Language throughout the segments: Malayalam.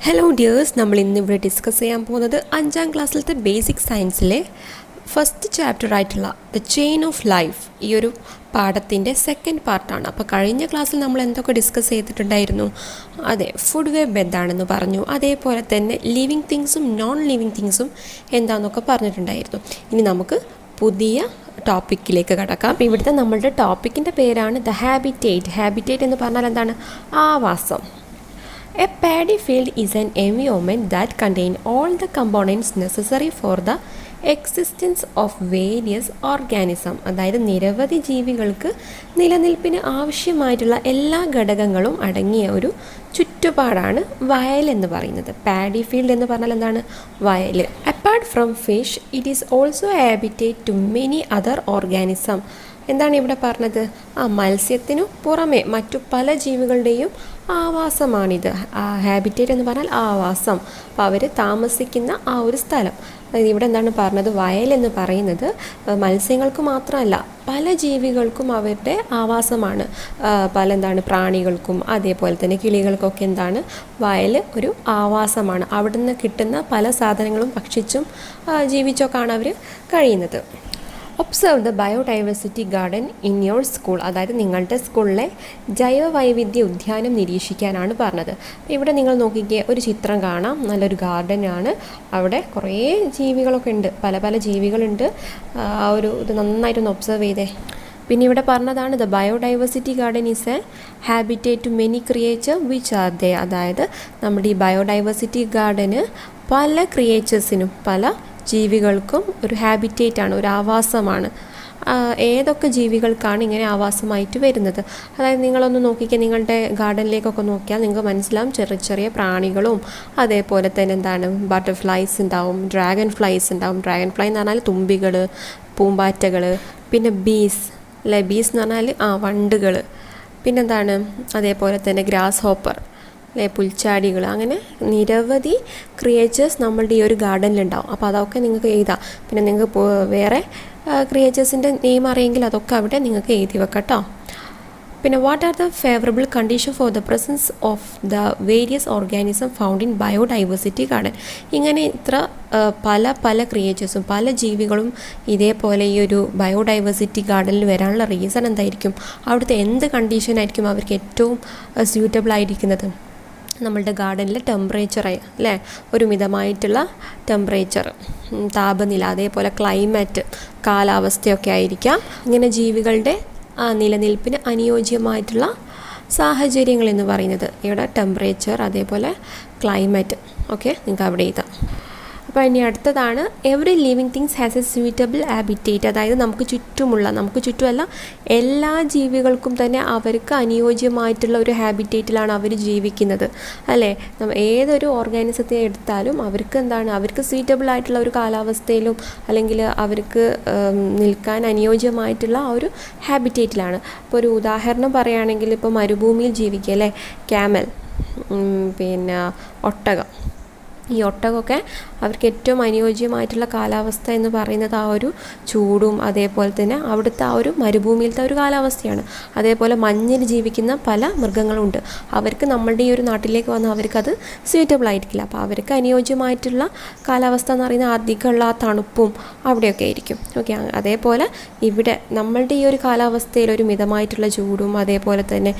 ഹലോ ഡിയേഴ്സ്, നമ്മൾ ഇന്നിവിടെ ഡിസ്കസ് ചെയ്യാൻ പോകുന്നത് 5ാം ക്ലാസ്സിലത്തെ ബേസിക് സയൻസിലെ ഫസ്റ്റ് ചാപ്റ്റർ ആയിട്ടുള്ള ദ ചെയിൻ ഓഫ് ലൈഫ്, ഈ ഒരു പാഠത്തിൻ്റെ സെക്കൻഡ് പാർട്ടാണ്. അപ്പോൾ കഴിഞ്ഞ ക്ലാസ്സിൽ നമ്മൾ എന്തൊക്കെ ഡിസ്കസ് ചെയ്തിട്ടുണ്ടായിരുന്നു? അതെ, ഫുഡ് വെബ് എന്താണെന്ന് പറഞ്ഞു, അതേപോലെ തന്നെ ലിവിങ് തിങ്സും നോൺ ലിവിങ് തിങ്സും എന്താണെന്നൊക്കെ പറഞ്ഞിട്ടുണ്ടായിരുന്നു. ഇനി നമുക്ക് പുതിയ ടോപ്പിക്കിലേക്ക് കടക്കാം. അപ്പോൾ ഇവിടുത്തെ നമ്മളുടെ ടോപ്പിക്കിൻ്റെ പേരാണ് ദ ഹാബിറ്റേറ്റ്. ഹാബിറ്റേറ്റ് എന്ന് പറഞ്ഞാൽ എന്താണ്? ആവാസം. A paddy field is an environment that contains all the components necessary for the existence of various organisms. അതായത് നിരവധി ജീവികൾക്ക് നിലനിൽപ്പിന് ആവശ്യമായിട്ടുള്ള എല്ലാ ഘടകങ്ങളും അടങ്ങിയ ഒരു ചുറ്റുപാടാണ് വയൽ എന്ന് പറയുന്നത്. പാഡി ഫീൽഡ് എന്ന് പറഞ്ഞാൽ എന്താണ്? വയൽ. Apart from fish, it is also habitat to many other organism. എന്താണ് ഇവിടെ പറഞ്ഞത്? മത്സ്യത്തിനു പുറമെ മറ്റു പല ജീവികളുടെയും ആവാസമാണിത്. ഹാബിറ്റേറ്റ് എന്ന് പറഞ്ഞാൽ ആവാസം, അപ്പോൾ അവർ താമസിക്കുന്ന ആ ഒരു സ്ഥലം. ഇവിടെ എന്താണ് പറഞ്ഞത്? വയൽ എന്ന് പറയുന്നത് മത്സ്യങ്ങൾക്ക് മാത്രമല്ല, പല ജീവികൾക്കും അവരുടെ ആവാസമാണ്. എന്താണ് പ്രാണികൾക്കും അതേപോലെ തന്നെ കിളികൾക്കൊക്കെ എന്താണ് വയൽ ഒരു ആവാസമാണ്. അവിടെ നിന്ന് കിട്ടുന്ന പല സാധനങ്ങളും ഭക്ഷിച്ചും ജീവിച്ചൊക്കെയാണ് അവർ കഴിയുന്നത്. Observe the biodiversity garden in your school. അതായത് നിങ്ങളുടെ സ്കൂളിലെ ജൈവവൈവിധ്യ ഉദ്യാനം നിരീക്ഷിക്കാനാണ് പറഞ്ഞത്. ഇവിടെ നിങ്ങൾ നോക്കിക്കേ, ഒരു ചിത്രം കാണാം, നല്ലൊരു ഗാർഡനാണ്. അവിടെ കുറേ ജീവികളൊക്കെ ഉണ്ട്, പല പല ജീവികളുണ്ട്. ഇത് നന്നായിട്ടൊന്ന് ഒബ്സർവ് ചെയ്തേ. പിന്നെ ഇവിടെ പറഞ്ഞതാണ് the biodiversity garden is a habitat to many creature which are they. അതായത് നമ്മുടെ ഈ ബയോഡൈവേഴ്സിറ്റി ഗാർഡന് പല ക്രിയേച്ചേഴ്സിനും, പല ജീവികൾക്കും ഒരു ഹാബിറ്റേറ്റാണ്, ഒരു ആവാസമാണ്. ഏതൊക്കെ ജീവികൾക്കാണ് ഇങ്ങനെ ആവാസമായിട്ട് വരുന്നത്? അതായത് നിങ്ങളൊന്ന് നോക്കിക്കുക, നിങ്ങളുടെ ഗാർഡനിലേക്കൊക്കെ നോക്കിയാൽ നിങ്ങൾക്ക് മനസ്സിലാവും ചെറിയ ചെറിയ പ്രാണികളും അതേപോലെ തന്നെ എന്താണ് ബട്ടർഫ്ലൈസ് ഉണ്ടാവും, ഡ്രാഗൺ ഫ്ലൈസ് ഉണ്ടാവും. ഡ്രാഗൺ ഫ്ലൈ എന്ന് പറഞ്ഞാൽ തുമ്പികൾ, പൂമ്പാറ്റകൾ. പിന്നെ ബീസ് അല്ലെ, ബീസ് എന്ന് പറഞ്ഞാൽ വണ്ടുകൾ. പിന്നെന്താണ് അതേപോലെ തന്നെ ഗ്രാസ് ഹോപ്പർ അല്ലെ, പുൽച്ചാടികൾ. അങ്ങനെ നിരവധി ക്രിയേച്ചേഴ്സ് നമ്മളുടെ ഈ ഒരു ഗാർഡനിലുണ്ടാവും. അപ്പോൾ അതൊക്കെ നിങ്ങൾക്ക് എഴുതാം. പിന്നെ നിങ്ങൾക്ക് വേറെ ക്രിയേച്ചേഴ്സിൻ്റെ നെയിം അറിയെങ്കിൽ അതൊക്കെ അവിടെ നിങ്ങൾക്ക് എഴുതി വെക്കാം കേട്ടോ. പിന്നെ what are the favourable condition for the presence of the various organism found in biodiversity garden. ഇങ്ങനെ ഇത്ര പല ക്രിയേച്ചേഴ്സും പല ജീവികളും ഇതേപോലെ ഈ ഒരു ബയോഡൈവേഴ്സിറ്റി ഗാർഡനിൽ വരാനുള്ള റീസൺ എന്തായിരിക്കും? അവിടുത്തെ എന്ത് കണ്ടീഷനായിരിക്കും അവർക്ക് ഏറ്റവും സ്യൂട്ടബിൾ ആയിരിക്കുന്നത്? നമ്മളുടെ ഗാർഡനിലെ ടെമ്പറേച്ചർ അല്ലേ, ഒരു മിതമായിട്ടുള്ള ടെമ്പറേച്ചർ, താപനില, അതേപോലെ ക്ലൈമറ്റ്, കാലാവസ്ഥയൊക്കെ ആയിരിക്കാം ഇങ്ങനെ ജീവികളുടെ നിലനിൽപ്പിന് അനുയോജ്യമായിട്ടുള്ള സാഹചര്യങ്ങൾ എന്ന് പറയുന്നത്. ഇവിടെ ടെമ്പറേച്ചർ അതേപോലെ ക്ലൈമറ്റ് ഒക്കെ നിങ്ങൾക്ക് അവിടെ എഴുതാം. അപ്പോൾ ഇനി അടുത്തതാണ് every living things has A suitable habitat. അതായത് നമുക്ക് ചുറ്റുമല്ല എല്ലാ ജീവികൾക്കും തന്നെ അവർക്ക് അനുയോജ്യമായിട്ടുള്ള ഒരു ഹാബിറ്റേറ്റിലാണ് അവർ ജീവിക്കുന്നത് അല്ലേ. ഏതൊരു ഓർഗാനിസത്തെ എടുത്താലും അവർക്ക് അവർക്ക് സ്യൂറ്റബിൾ ആയിട്ടുള്ള ഒരു കാലാവസ്ഥയിലും അല്ലെങ്കിൽ അവർക്ക് നിൽക്കാൻ അനുയോജ്യമായിട്ടുള്ള ആ ഒരു ഹാബിറ്റേറ്റിലാണ്. ഇപ്പോൾ ഒരു ഉദാഹരണം പറയുകയാണെങ്കിൽ, ഇപ്പോൾ മരുഭൂമിയിൽ ജീവിക്കുക അല്ലേ, ക്യാമൽ, പിന്നെ ഒട്ടകം. ഈ ഒട്ടകമൊക്കെ അവർക്ക് ഏറ്റവും അനുയോജ്യമായിട്ടുള്ള കാലാവസ്ഥ എന്ന് പറയുന്നത് ആ ഒരു ചൂടും അതേപോലെ തന്നെ അവിടുത്തെ ആ ഒരു മരുഭൂമിയിലത്തെ ഒരു കാലാവസ്ഥയാണ്. അതേപോലെ മഞ്ഞിൽ ജീവിക്കുന്ന പല മൃഗങ്ങളുണ്ട്. അവർക്ക് നമ്മളുടെ ഈ ഒരു നാട്ടിലേക്ക് വന്നാൽ അവർക്കത് സ്യൂറ്റബിൾ ആയിരിക്കില്ല. അപ്പോൾ അവർക്ക് അനുയോജ്യമായിട്ടുള്ള കാലാവസ്ഥ എന്ന് പറയുന്നത് അധികമുള്ള ആ തണുപ്പും അവിടെയൊക്കെ ആയിരിക്കും. ഓക്കെ, അതേപോലെ ഇവിടെ നമ്മളുടെ ഈ ഒരു കാലാവസ്ഥയിൽ ഒരു മിതമായിട്ടുള്ള ചൂടും അതേപോലെ തന്നെ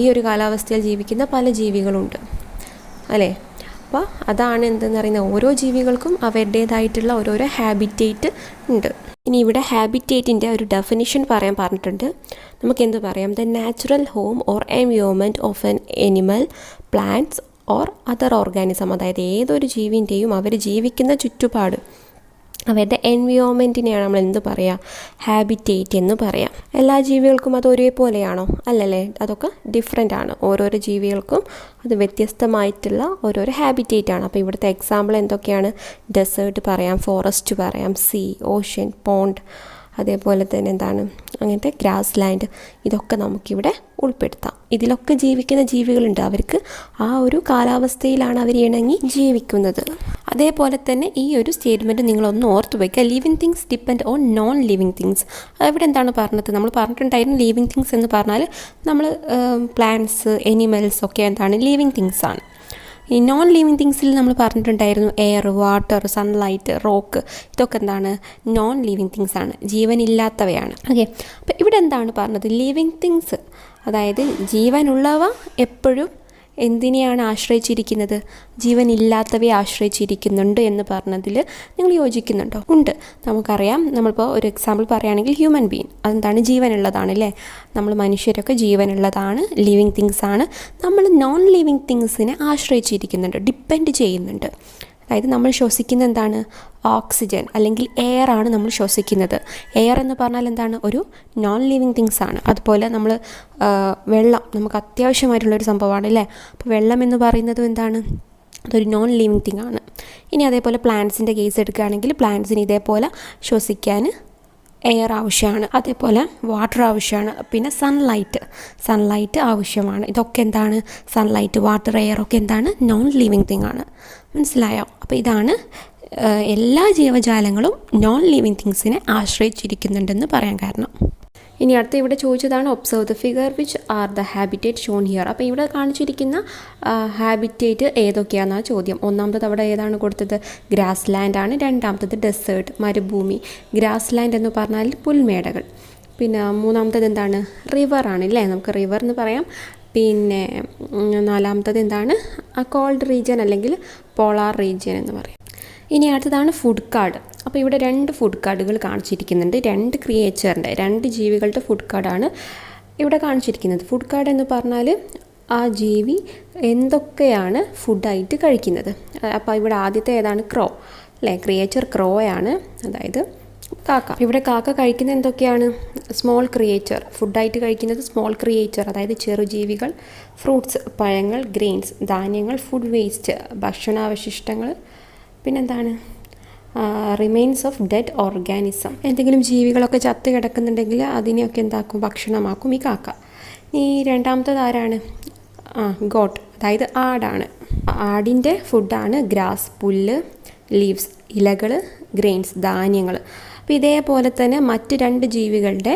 ഈ ഒരു കാലാവസ്ഥയിൽ ജീവിക്കുന്ന പല ജീവികളുണ്ട് അല്ലേ. അപ്പോൾ അതാണ് എന്തെന്ന് പറയുന്നത്, ഓരോ ജീവികൾക്കും അവരുടേതായിട്ടുള്ള ഓരോരോ ഹാബിറ്റേറ്റ് ഉണ്ട്. ഇനി ഇവിടെ ഹാബിറ്റേറ്റിൻ്റെ ഒരു ഡെഫിനിഷൻ പറയാൻ പറഞ്ഞിട്ടുണ്ട്. നമുക്ക് എന്ത് പറയാം? The natural home or environment of N animal, plants or other organism. അതായത് ഏതൊരു ജീവിൻ്റെയും അവർ ജീവിക്കുന്ന ചുറ്റുപാട്, അവരുടെ എൻവയോൺമെൻറ്റിനെയാണ് നമ്മൾ എന്ത് പറയുക? ഹാബിറ്റേറ്റ് എന്ന് പറയാം. എല്ലാ ജീവികൾക്കും അത് ഒരേപോലെയാണോ? അല്ലല്ലേ, അതൊക്കെ ഡിഫറെൻ്റ് ആണ്. ഓരോരോ ജീവികൾക്കും അത് വ്യത്യസ്തമായിട്ടുള്ള ഓരോരോ ഹാബിറ്റേറ്റ് ആണ്. അപ്പോൾ ഇവിടുത്തെ എക്സാമ്പിൾ എന്തൊക്കെയാണ്? ഡെസേർട്ട് പറയാം, ഫോറസ്റ്റ് പറയാം, സീ, ഓഷ്യൻ, പോണ്ട്, അതേപോലെ തന്നെ അങ്ങനത്തെ ഗ്രാസ് ലാൻഡ്, ഇതൊക്കെ നമുക്കിവിടെ ഉൾപ്പെടുത്താം. ഇതിലൊക്കെ ജീവിക്കുന്ന ജീവികളുണ്ട്, അവർക്ക് ആ ഒരു കാലാവസ്ഥയിലാണ് അവർ ഇണങ്ങി ജീവിക്കുന്നത്. അതേപോലെ തന്നെ ഈ ഒരു സ്റ്റേറ്റ്മെൻറ്റ് നിങ്ങളൊന്ന് ഓർത്ത് വയ്ക്കുക. Living things depend on non living things. ഇവിടെ എന്താണ് പറഞ്ഞത്? നമ്മൾ പറഞ്ഞിട്ടുണ്ടായിരുന്നു ലിവിങ് തിങ്സ് എന്ന് പറഞ്ഞാൽ നമ്മൾ പ്ലാന്റ്സ്, എനിമൽസ് ഒക്കെ ലിവിങ് തിങ്സ് ആണ്. ഈ നോൺ ലിവിങ് തിങ്സിൽ നമ്മൾ പറഞ്ഞിട്ടുണ്ടായിരുന്നു എയർ, വാട്ടർ, സൺലൈറ്റ്, റോക്ക്, ഇതൊക്കെ എന്താണ്? നോൺ ലിവിങ് തിങ്സ് ആണ്, ജീവനില്ലാത്തവയാണ്. ഓക്കെ, അപ്പോൾ ഇവിടെ എന്താണ് പറഞ്ഞത്? ലിവിങ് തിങ്സ്, അതായത് ജീവനുള്ളവ എപ്പോഴും എന്തിനെയാണ് ആശ്രയിച്ചിരിക്കുന്നത്? ജീവനില്ലാത്തവയെ ആശ്രയിച്ചിരിക്കുന്നുണ്ട് എന്ന് പറഞ്ഞതിൽ നിങ്ങൾ യോജിക്കുന്നുണ്ടോ? ഉണ്ട്. നമുക്കറിയാം, നമ്മളിപ്പോൾ ഒരു എക്സാമ്പിൾ പറയുകയാണെങ്കിൽ ഹ്യൂമൻ ബീയിങ്, അതെന്താണ്? ജീവനുള്ളതാണ് അല്ലേ? നമ്മൾ മനുഷ്യരൊക്കെ ജീവനുള്ളതാണ്, ലിവിങ് തിങ്സ് ആണ്. നമ്മൾ നോൺ ലിവിങ് തിങ്സിനെ ആശ്രയിച്ചിരിക്കുന്നുണ്ട്, ഡിപ്പെൻഡ് ചെയ്യുന്നുണ്ട്. അതായത് നമ്മൾ ശ്വസിക്കുന്ന എന്താണ്? ഓക്സിജൻ അല്ലെങ്കിൽ എയർ ആണ് നമ്മൾ ശ്വസിക്കുന്നത്. എയർ എന്ന് പറഞ്ഞാൽ എന്താണ്? ഒരു നോൺ ലിവിങ് തിങ്സ് ആണ്. അതുപോലെ നമ്മൾ വെള്ളം നമുക്ക് അത്യാവശ്യമായിട്ടുള്ളൊരു സംഭവമാണ് അല്ലേ? അപ്പോൾ വെള്ളം എന്ന് പറയുന്നതും എന്താണ്? അതൊരു നോൺ ലിവിങ് തിങ് ആണ്. ഇനി അതേപോലെ പ്ലാന്റ്സിൻ്റെ കേസ് എടുക്കുകയാണെങ്കിൽ പ്ലാന്റ്സിന് ഇതേപോലെ ശ്വസിക്കാൻ എയർ ആവശ്യമാണ്, അതേപോലെ വാട്ടർ ആവശ്യമാണ്, പിന്നെ സൺലൈറ്റ് ആവശ്യമാണ്. ഇതൊക്കെ എന്താണ്? സൺലൈറ്റ്, വാട്ടർ, എയർ ഒക്കെ എന്താണ്? നോൺ ലിവിങ് തിങ് ആണ്. മനസ്സിലായോ? അപ്പോൾ ഇതാണ് എല്ലാ ജീവജാലങ്ങളും നോൺ ലിവിങ് തിങ്സിനെ ആശ്രയിച്ചിരിക്കുന്നുണ്ടെന്ന് പറയാൻ കാരണം. ഇനി അടുത്ത ഇവിടെ ചോദിച്ചതാണ് observe the figure which are the habitat Sean here. അപ്പോൾ ഇവിടെ കാണിച്ചിരിക്കുന്ന ഹാബിറ്റേറ്റ് ഏതൊക്കെയാണെന്നാണ് ചോദ്യം. ഒന്നാമത്തത് അവിടെ ഏതാണ് കൊടുത്തത്? ഗ്രാസ് ലാൻഡ് ആണ്. രണ്ടാമത്തത് ഡെസേർട്ട്, മരുഭൂമി. ഗ്രാസ് ലാൻഡ് എന്ന് പറഞ്ഞാൽ പുൽമേടകൾ. പിന്നെ മൂന്നാമത്തത് എന്താണ്? റിവർ ആണ് അല്ലേ? നമുക്ക് റിവർ എന്ന് പറയാം. പിന്നെ നാലാമത്തത് എന്താണ്? കോൾഡ് റീജിയൻ അല്ലെങ്കിൽ പോളാർ റീജിയൻ എന്ന് പറയും. ഇനി അടുത്തതാണ് ഫുഡ് കാർഡ്. അപ്പോൾ ഇവിടെ 2 ഫുഡ് കാർഡുകൾ കാണിച്ചിരിക്കുന്നുണ്ട്. 2 ക്രിയേച്ചറിൻ്റെ, 2 ജീവികളുടെ ഫുഡ് കാർഡാണ് ഇവിടെ കാണിച്ചിരിക്കുന്നത്. ഫുഡ് കാർഡ് എന്ന് പറഞ്ഞാൽ ആ ജീവി എന്തൊക്കെയാണ് ഫുഡായിട്ട് കഴിക്കുന്നത്. അപ്പോൾ ഇവിടെ ആദ്യത്തെ ഏതാണ്? ക്രോ അല്ലേ? ക്രിയേച്ചർ ക്രോയാണ്, അതായത് കാക്ക. ഇവിടെ കാക്ക കഴിക്കുന്നത് എന്തൊക്കെയാണ്? സ്മോൾ ക്രിയേച്ചർ, ഫുഡായിട്ട് കഴിക്കുന്നത് സ്മോൾ ക്രിയേച്ചർ, അതായത് ചെറുജീവികൾ, ഫ്രൂട്ട്സ്, പഴങ്ങൾ, ഗ്രെയിൻസ്, ധാന്യങ്ങൾ, ഫുഡ് വേസ്റ്റ്, ഭക്ഷണാവശിഷ്ടങ്ങൾ, പിന്നെന്താണ്? Remains of dead organism. എന്തെങ്കിലും ജീവികളൊക്കെ ചത്ത് കിടക്കുന്നുണ്ടെങ്കിൽ അതിനെയൊക്കെ എന്താക്കും? ഭക്ഷണമാക്കും ഈ കാക്ക. ഈ രണ്ടാമത്തത് ആരാണ്? ഗോട്ട്, അതായത് ആടാണ്. ആടിൻ്റെ ഫുഡാണ് ഗ്രാസ്, പുല്ല്, ലീവ്സ്, ഇലകൾ, ഗ്രെയിൻസ്, ധാന്യങ്ങൾ. അപ്പോൾ ഇതേപോലെ തന്നെ മറ്റ് 2 ജീവികളുടെ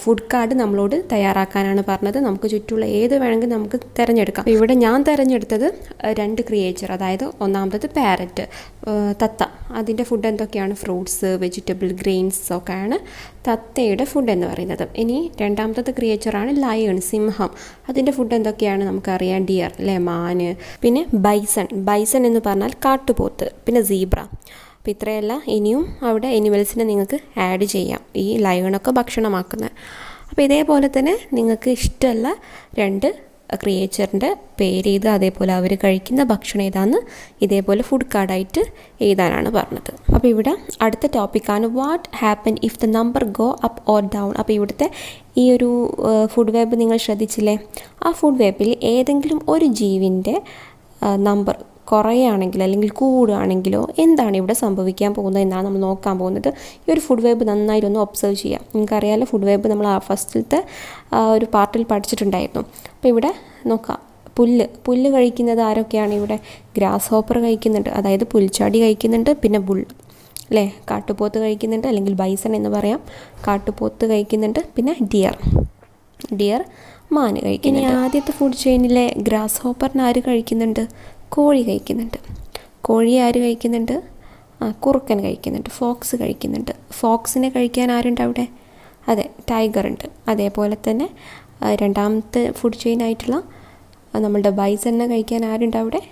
ഫുഡ് കാർഡ് നമ്മളോട് തയ്യാറാക്കാനാണ് പറഞ്ഞത്. നമുക്ക് ചുറ്റുള്ള ഏത് വേണമെങ്കിൽ നമുക്ക് തിരഞ്ഞെടുക്കാം. ഇവിടെ ഞാൻ തിരഞ്ഞെടുത്തത് 2 ക്രിയേച്ചർ, അതായത് ഒന്നാമത്തത് പാരറ്റ്, തത്ത. അതിൻ്റെ ഫുഡ് എന്തൊക്കെയാണ്? ഫ്രൂട്ട്സ്, വെജിറ്റബിൾ, ഗ്രെയിൻസ് ഒക്കെയാണ് തത്തയുടെ ഫുഡ് എന്ന് പറയുന്നത്. ഇനി രണ്ടാമത്തത് ക്രിയേച്ചറാണ് ലയൺ, സിംഹം. അതിൻ്റെ ഫുഡ് എന്തൊക്കെയാണ്? നമുക്കറിയാം, ഡിയർ അല്ലേ? മാന്. പിന്നെ ബൈസൺ എന്ന് പറഞ്ഞാൽ കാട്ടുപോത്ത്, പിന്നെ സീബ്ര. അപ്പോൾ ഇത്രയല്ല, ഇനിയും അവിടെ എനിമൽസിനെ നിങ്ങൾക്ക് ആഡ് ചെയ്യാം, ഈ ലയണൊക്കെ ഭക്ഷണമാക്കുന്നത്. അപ്പോൾ ഇതേപോലെ തന്നെ നിങ്ങൾക്ക് ഇഷ്ടമുള്ള 2 ക്രിയേച്ചറിൻ്റെ പേര് ചെയ്ത് അതേപോലെ അവർ കഴിക്കുന്ന ഭക്ഷണം ഏതാണെന്ന് ഇതേപോലെ ഫുഡ് കാർഡായിട്ട് എഴുതാനാണ് പറഞ്ഞത്. അപ്പോൾ ഇവിടെ അടുത്ത ടോപ്പിക്കാണ് what happen if the number go up or down. അപ്പോൾ ഇവിടുത്തെ ഈ ഒരു ഫുഡ് വെബ് നിങ്ങൾ ശ്രദ്ധിച്ചില്ലേ? ആ ഫുഡ് വെബിൽ ഏതെങ്കിലും ഒരു ജീവിൻ്റെ നമ്പർ കുറയുകയാണെങ്കിൽ അല്ലെങ്കിൽ കൂടുകയാണെങ്കിലോ എന്താണ് ഇവിടെ സംഭവിക്കാൻ പോകുന്നത് എന്നാണ് നമ്മൾ നോക്കാൻ പോകുന്നത്. ഈ ഒരു ഫുഡ് വെബ് നന്നായിട്ടൊന്ന് ഒബ്സർവ് ചെയ്യാം. നിങ്ങൾക്കറിയാമല്ലോ, ഫുഡ് വെബ് നമ്മൾ ഫസ്റ്റിലത്തെ ഒരു പാർട്ടിൽ പഠിച്ചിട്ടുണ്ടായിരുന്നു. അപ്പോൾ ഇവിടെ നോക്കാം, പുല്ല് കഴിക്കുന്നത് ആരൊക്കെയാണ്? ഇവിടെ ഗ്രാസ് ഹോപ്പർ കഴിക്കുന്നുണ്ട്, അതായത് പുൽച്ചാടി കഴിക്കുന്നുണ്ട്. പിന്നെ ബുൾ അല്ലേ, കാട്ടുപോത്ത് കഴിക്കുന്നുണ്ട്, അല്ലെങ്കിൽ ബൈസൺ എന്ന് പറയാം. കാട്ടുപോത്ത് കഴിക്കുന്നുണ്ട്. പിന്നെ ഡിയർ മാന് കഴിക്കുന്നുണ്ട്. ഇനി ആദ്യത്തെ ഫുഡ് ചെയിനിലെ ഗ്രാസ് ഹോപ്പറിന് ആര് കഴിക്കുന്നുണ്ട്? കോഴി കഴിക്കുന്നുണ്ട്. കോഴിയെ ആര് കഴിക്കുന്നുണ്ട്? കുറുക്കൻ കഴിക്കുന്നുണ്ട്. ഫോക്സ് കഴിക്കുന്നുണ്ട്. ഫോക്സിനെ കഴിക്കാൻ ആരുണ്ട് അവിടെ? അതെ, ടൈഗർ ഉണ്ട്. അതേപോലെ തന്നെ രണ്ടാമത്തെ ഫുഡ് ചെയിൻ ആയിട്ടുള്ള നമ്മളുടെ ബൈസണിനെ കഴിക്കാൻ ആരുണ്ട് അവിടെ?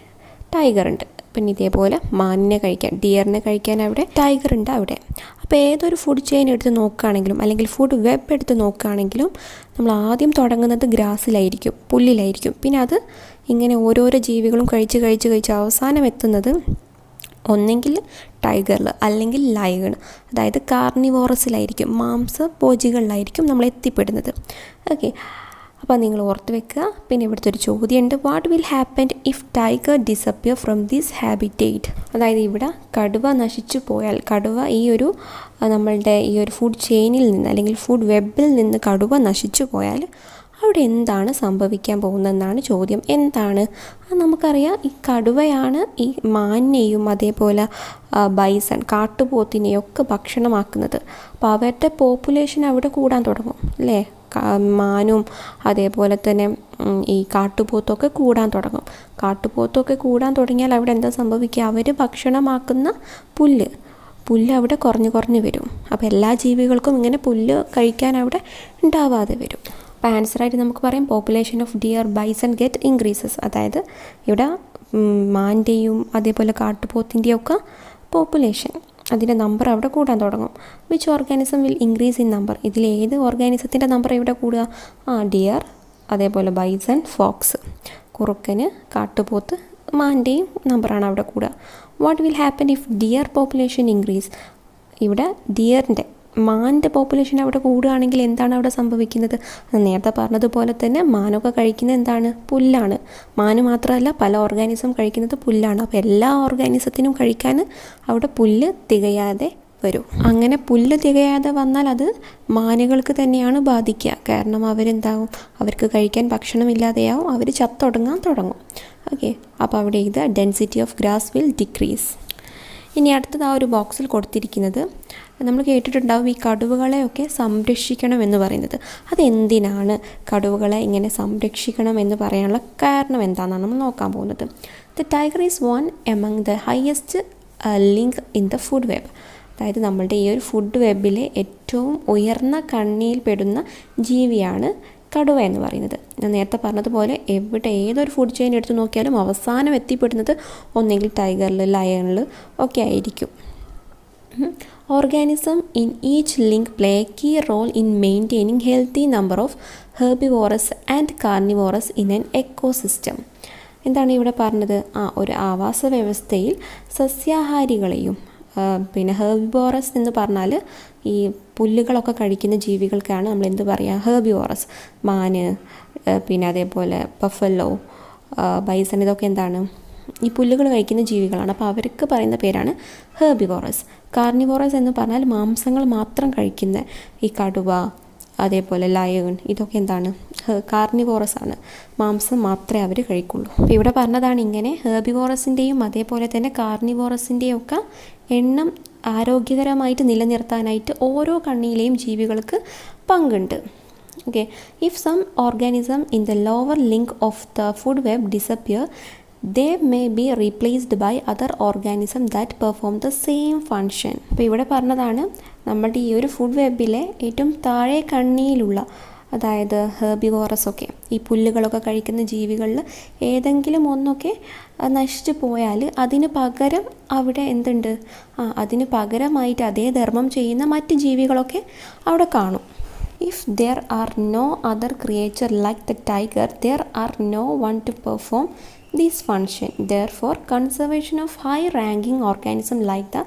ടൈഗർ ഉണ്ട്. പിന്നെ ഇതേപോലെ മാനിനെ കഴിക്കാൻ, ഡിയറിനെ കഴിക്കാൻ അവിടെ ടൈഗർ ഉണ്ട് അവിടെ. അപ്പോൾ ഏതൊരു ഫുഡ് ചെയിൻ എടുത്ത് നോക്കുകയാണെങ്കിലും അല്ലെങ്കിൽ ഫുഡ് വെബ് എടുത്ത് നോക്കുകയാണെങ്കിലും നമ്മൾ ആദ്യം തുടങ്ങുന്നത് ഗ്രാസിലായിരിക്കും, പുല്ലിലായിരിക്കും. പിന്നെ അത് ഇങ്ങനെ ഓരോരോ ജീവികളും കഴിച്ച് അവസാനം എത്തുന്നത് ഒന്നെങ്കിൽ ടൈഗറിൽ അല്ലെങ്കിൽ ലയൺ, അതായത് കാർണിവോറസിലായിരിക്കും, മാംസഭോജികളിലായിരിക്കും നമ്മൾ എത്തിപ്പെടുന്നത്. ഓക്കെ, അപ്പോൾ നിങ്ങൾ ഓർത്ത് വെക്കുക. പിന്നെ ഇവിടുത്തെ ഒരു ചോദ്യമുണ്ട്, what will happen if tiger disappear from this habitat. അതായത് ഇവിടെ കടുവ നശിച്ചു പോയാൽ, കടുവ നമ്മളുടെ ഈ ഒരു ഫുഡ് ചെയിനിൽ നിന്ന് അല്ലെങ്കിൽ ഫുഡ് വെബിൽ നിന്ന് കടുവ നശിച്ചു പോയാൽ അവിടെ എന്താണ് സംഭവിക്കാൻ പോകുന്നതെന്നാണ് ചോദ്യം. എന്താണ്? നമുക്കറിയാം, ഈ കടുവയാണ് ഈ മാനിനെയും അതേപോലെ ബൈസൺ കാട്ടുപോത്തിനെയൊക്കെ ഭക്ഷണമാക്കുന്നത്. അപ്പോൾ അവരുടെ പോപ്പുലേഷൻ അവിടെ കൂടാൻ തുടങ്ങും അല്ലേ? മാനും അതേപോലെ തന്നെ ഈ കാട്ടുപോത്തൊക്കെ കൂടാൻ തുടങ്ങും. കാട്ടുപോത്തൊക്കെ കൂടാൻ തുടങ്ങിയാൽ അവിടെ എന്താ സംഭവിക്കുക? അവർ ഭക്ഷണമാക്കുന്ന പുല്ല് അവിടെ കുറഞ്ഞു വരും. അപ്പോൾ എല്ലാ ജീവികൾക്കും ഇങ്ങനെ പുല്ല് കഴിക്കാൻ അവിടെ ഉണ്ടാവാതെ വരും. അപ്പോൾ ആൻസറായിട്ട് നമുക്ക് പറയാം population of dear bison get increases. അതായത് ഇവിടെ മാൻ്റെയും അതേപോലെ കാട്ടുപോത്തിൻ്റെയും ഒക്കെ പോപ്പുലേഷൻ, അതിൻ്റെ നമ്പർ അവിടെ കൂടാൻ തുടങ്ങും. Which organism will increase in number? ഇതിൽ ഏത് ഓർഗാനിസത്തിൻ്റെ നമ്പർ ഇവിടെ കൂടുക? ഡിയർ, അതേപോലെ ബൈസൺ, ഫോക്സ്, കുറുക്കന്, കാട്ടുപോത്ത്, മാൻ്റെയും നമ്പറാണ് അവിടെ കൂടുക. What will happen if dear population increase? ഇവിടെ ഡിയറിൻ്റെ മാൻ്റെ പോപ്പുലേഷൻ അവിടെ കൂടുകയാണെങ്കിൽ എന്താണ് അവിടെ സംഭവിക്കുന്നത്? നേരത്തെ പറഞ്ഞതുപോലെ തന്നെ മാനൊക്കെ കഴിക്കുന്നത് എന്താണ്? പുല്ലാണ്. മാന് മാത്രമല്ല പല ഓർഗാനിസം കഴിക്കുന്നത് പുല്ലാണ്. അപ്പോൾ എല്ലാ ഓർഗാനിസത്തിനും കഴിക്കാൻ അവിടെ പുല്ല് തികയാതെ വരും. അങ്ങനെ പുല്ല് തികയാതെ വന്നാൽ അത് മാനുകൾക്ക് തന്നെയാണ് ബാധിക്കുക. കാരണം അവരെന്താവും? അവർക്ക് കഴിക്കാൻ ഭക്ഷണമില്ലാതെയാവും, അവർ ചത്തൊടുങ്ങാൻ തുടങ്ങും. ഓക്കെ, അപ്പോൾ അവിടെ ഇത് density of grass will decrease. ഇനി അടുത്തത് ആ ഒരു ബോക്സിൽ കൊടുത്തിരിക്കുന്നത് നമ്മൾ കേട്ടിട്ടുണ്ടാവും ഈ കടുവകളെയൊക്കെ സംരക്ഷിക്കണം എന്ന് പറയുന്നത്. അതെന്തിനാണ് കടുവകളെ ഇങ്ങനെ സംരക്ഷിക്കണം എന്ന് പറയാനുള്ള കാരണം എന്താണെന്നാണ് നമ്മൾ നോക്കാൻ പോകുന്നത്. The tiger is one among the highest link in the food web. അതായത് നമ്മളുടെ ഈ ഒരു ഫുഡ് വെബിലെ ഏറ്റവും ഉയർന്ന കണ്ണിയിൽ പെടുന്ന ജീവിയാണ് കടുവ എന്ന് പറയുന്നത്. ഞാൻ നേരത്തെ പറഞ്ഞതുപോലെ ഏതൊരു ഫുഡ് ചെയിൻ എടുത്ത് നോക്കിയാലും അവസാനം എത്തിപ്പെടുന്നത് ഒന്നെങ്കിൽ ടൈഗറിൽ, ലയണിൽ ഒക്കെ ആയിരിക്കും. Organism in each link play a key role in maintaining healthy number of herbivorous and carnivorous in an ecosystem. എന്താണ് ഇവിടെ പറഞ്ഞത്? ഒരു ആവാസ വ്യവസ്ഥയിൽ സസ്യാഹാരികളെയും പിന്നെ ഹെർബിവോറസ് എന്ന് പറഞ്ഞാൽ ഈ പുല്ലുകളൊക്കെ കഴിക്കുന്ന ജീവികൾക്കാണ് നമ്മൾ എന്ത് പറയുക? ഹെർബിവോറസ്. മാന്, പിന്നെ അതേപോലെ ബഫല്ലോ, ബൈസൺ, ഇതൊക്കെ എന്താണ്? ഈ പുല്ലുകൾ കഴിക്കുന്ന ജീവികളാണ്. അപ്പോൾ അവർക്ക് പറയുന്ന പേരാണ് ഹെർബിവോറസ്. കാർണിവോറസ് എന്ന് പറഞ്ഞാൽ മാംസങ്ങൾ മാത്രം കഴിക്കുന്ന ഈ കടുവ, അതേപോലെ ലയൺ, ഇതൊക്കെ എന്താണ്? കാർണിവോറസ് ആണ്. മാംസം മാത്രമേ അവർ കഴിക്കുള്ളൂ. അപ്പോൾ ഇവിടെ പറഞ്ഞതാണ് ഇങ്ങനെ ഹെർബിവോറസിൻ്റെയും അതേപോലെ തന്നെ കാർണിവോറസിൻ്റെയും ഒക്കെ എണ്ണം ആരോഗ്യകരമായിട്ട് നിലനിർത്താനായിട്ട് ഓരോ കണ്ണിയിലെയും ജീവികൾക്ക് പങ്കുണ്ട്. Okay, if some organism in the lower link of the food web disappear, they may be replaced by other organism that perform the same function. അപ്പോൾ ഇവിടെ പറഞ്ഞതാണ് നമ്മുടെ ഈ ഒരു ഫുഡ് വെബിലെ ഏറ്റവും താഴെ കണ്ണിയിലുള്ള, അതായത് ഹെർബിവോറസ് ഒക്കെ ഈ പുല്ലുകളൊക്കെ കഴിക്കുന്ന ജീവികളിൽ ഏതെങ്കിലും ഒന്നൊക്കെ നശിച്ചു പോയാൽ അതിന് പകരം അവിടെ എന്തുണ്ട്? അതിന് പകരമായിട്ട് അതേ ധർമ്മം ചെയ്യുന്ന മറ്റ് ജീവികളൊക്കെ അവിടെ കാണും. If there are no other creature like the tiger, there are no one to perform this function. Therefore, conservation of high-ranking organism like the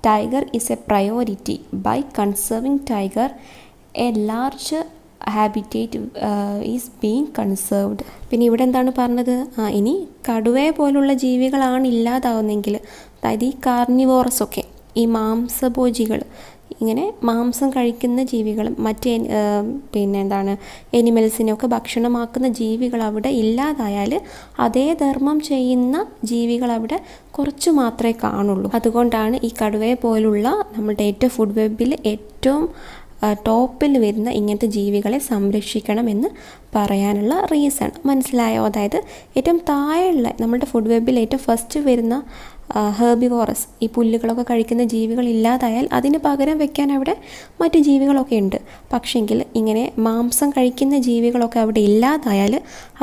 tiger is a priority. By conserving tiger, a large habitat is being conserved. പിന്നെ ഇവിടെ എന്താണ് പറഞ്ഞത്? ഇനി കടുവയെ പോലുള്ള ജീവികളാണ് ഇല്ലാതാവുന്നെങ്കിൽ, അതായത് ഈ കാർണിവോറസ് ഒക്കെ, ഈ മാംസഭോജികൾ, ഇങ്ങനെ മാംസം കഴിക്കുന്ന ജീവികൾ, മറ്റ് പിന്നെ എന്താണ് എനിമൽസിനെയൊക്കെ ഭക്ഷണമാക്കുന്ന ജീവികൾ അവിടെ ഇല്ലാതായാൽ അതേ ധർമ്മം ചെയ്യുന്ന ജീവികൾ അവിടെ കുറച്ച് മാത്രമേ കാണുള്ളൂ. അതുകൊണ്ടാണ് ഈ കടുവയെ പോലുള്ള നമ്മുടെ ഏറ്റവും ഫുഡ് വെബിൽ ഏറ്റവും ടോപ്പിൽ വരുന്ന ഇങ്ങനത്തെ ജീവികളെ സംരക്ഷിക്കണമെന്ന് പറയാനുള്ള റീസൺ. മനസ്സിലായോ? അതായത് ഏറ്റവും താഴെയുള്ള നമ്മുടെ ഫുഡ് വെബിൽ ഏറ്റവും ഫസ്റ്റ് വരുന്ന ഹെർബിവോറസ്, ഈ പുല്ലുകളൊക്കെ കഴിക്കുന്ന ജീവികൾ ഇല്ലാതായാൽ അതിന് പകരം വെക്കാൻ അവിടെ മറ്റ് ജീവികളൊക്കെ ഉണ്ട്. പക്ഷെങ്കിൽ ഇങ്ങനെ മാംസം കഴിക്കുന്ന ജീവികളൊക്കെ അവിടെ ഇല്ലാതായാൽ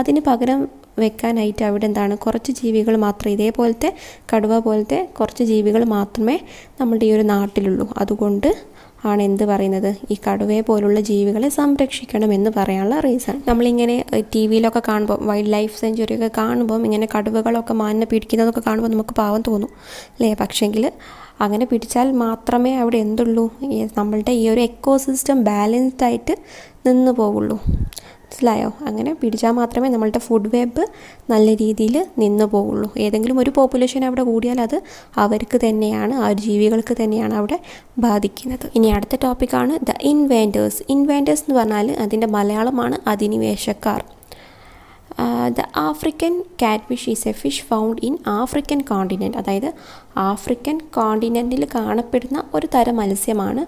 അതിന് പകരം വെക്കാനായിട്ട് അവിടെ എന്താണ്? കുറച്ച് ജീവികൾ മാത്രമേ, ഇതേപോലത്തെ കടുവ പോലത്തെ കുറച്ച് ജീവികൾ മാത്രമേ നമ്മുടെ ഈ ഒരു നാട്ടിലുള്ളൂ. അതുകൊണ്ട് ആണ് എന്ത് പറയുന്നത്? ഈ കടുവയെ പോലുള്ള ജീവികളെ സംരക്ഷിക്കണമെന്ന് പറയാനുള്ള റീസൺ. നമ്മളിങ്ങനെ ടി വിയിലൊക്കെ കാണുമ്പോൾ, വൈൽഡ് ലൈഫ് സെഞ്ചുറിയൊക്കെ കാണുമ്പം ഇങ്ങനെ കടുവകളൊക്കെ മാനിനെ പിടിക്കുന്നതൊക്കെ കാണുമ്പോൾ നമുക്ക് പാവം തോന്നും അല്ലേ? പക്ഷെങ്കിൽ അങ്ങനെ പിടിച്ചാൽ മാത്രമേ അവിടെ എന്തുള്ളൂ? നമ്മളുടെ ഈ ഒരു എക്കോസിസ്റ്റം ബാലൻസ്ഡ് ആയിട്ട് നിന്ന് പോവുള്ളൂ. മനസ്സിലായോ? അങ്ങനെ പിടിച്ചാൽ മാത്രമേ നമ്മളുടെ ഫുഡ് വെബ് നല്ല രീതിയിൽ നിന്ന് പോവുള്ളൂ. ഏതെങ്കിലും ഒരു പോപ്പുലേഷൻ അവിടെ കൂടിയാൽ അത് അവർക്ക് തന്നെയാണ്, ആ ജീവികൾക്ക് തന്നെയാണ് അവിടെ ബാധിക്കുന്നത്. ഇനി അടുത്ത ടോപ്പിക്കാണ് ദ ഇൻവെൻറ്റേഴ്സ്. ഇൻവെൻറ്റേഴ്സ് എന്ന് പറഞ്ഞാൽ അതിൻ്റെ മലയാളമാണ് അധിനിവേശക്കാർ. The African catfish is a fish found in African continent. അതായത് ആഫ്രിക്കൻ കോണ്ടിനെൻറ്റിൽ കാണപ്പെടുന്ന ഒരു തരം മത്സ്യമാണ്